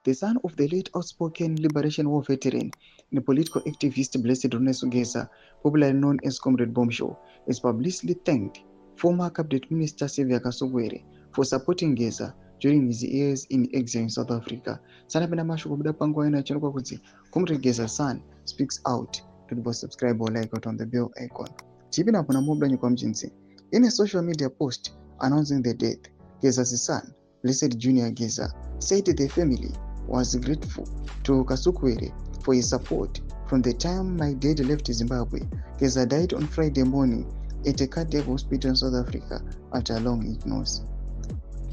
the son of the late outspoken Liberation War veteran and political activist Blessed Geza, popularly known as Comrade Bombshaw, has publicly thanked former Cabinet Minister Sevia Kasugwere for supporting Geza during his years in exile in South Africa. Sanapenda mashoko kuda pangu aina chano kwa kuti Comrade Geza's son speaks out. To subscribe or like out on the bell icon. Chipina kuna mobile nyukwa mjinsi. In a social media post announcing the death, Geza's son, Blessed Junior Geza, said the family was grateful to Kasukwere for his support from the time my dad left Zimbabwe. Geza died on Friday morning at a cardiac hospital in South Africa after a long illness.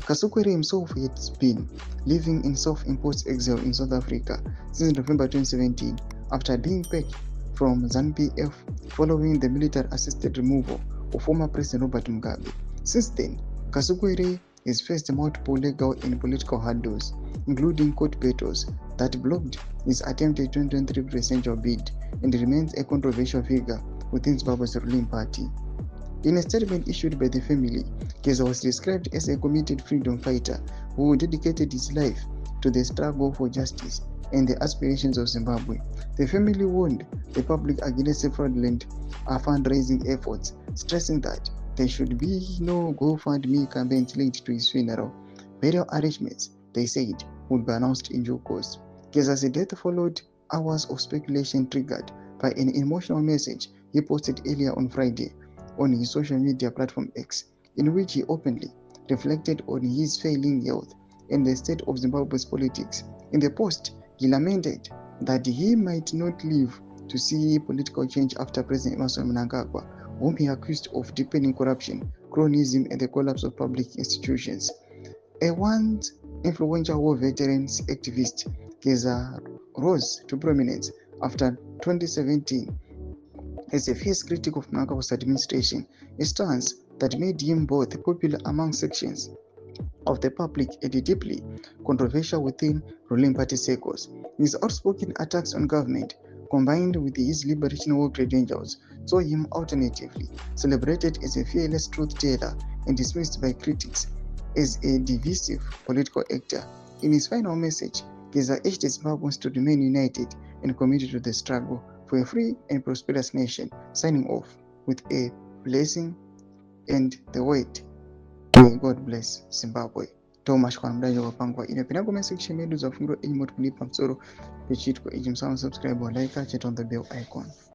Kasukwere himself had been living in self-imposed exile in South Africa since November 2017 after being packed from ZANU-PF following the military-assisted removal of former President Robert Mugabe. Since then, Kasukwere has faced multiple legal and political hurdles, including court battles that blocked his attempted 2023 presidential bid, and remains a controversial figure within Zimbabwe's ruling party. In a statement issued by the family, Geza was described as a committed freedom fighter who dedicated his life to the struggle for justice and the aspirations of Zimbabwe. The family warned the public against fraudulent fundraising efforts, stressing that there should be no GoFundMe campaigns linked to his funeral. Burial arrangements, they said, would be announced in due course. Geza's death followed hours of speculation triggered by an emotional message he posted earlier on Friday on his social media platform X, in which he openly reflected on his failing health and the state of Zimbabwe's politics. In the post, he lamented that he might not live to see political change after President Emmerson Mnangagwa, whom he accused of deepening corruption, cronyism, and the collapse of public institutions. A once influential war veterans activist, Geza rose to prominence after 2017 as a fierce critic of Mnangagwa's administration, a stance that made him both popular among sections of the public and deeply controversial within ruling party circles. His outspoken attacks on government, combined with his Liberation War credentials, saw him alternatively celebrated as a fearless truth-teller and dismissed by critics as a divisive political actor. In his final message, Geza urged Zimbabweans to remain united and committed to the struggle for a free and prosperous nation, signing off with a blessing and the word, may God bless Zimbabwe. Thomas Kwandayo wapangwa inapenda comment section medu za fungulo ili mtu kunipa msoro pechitko iji msawa subscribe or like, chat on the bell icon.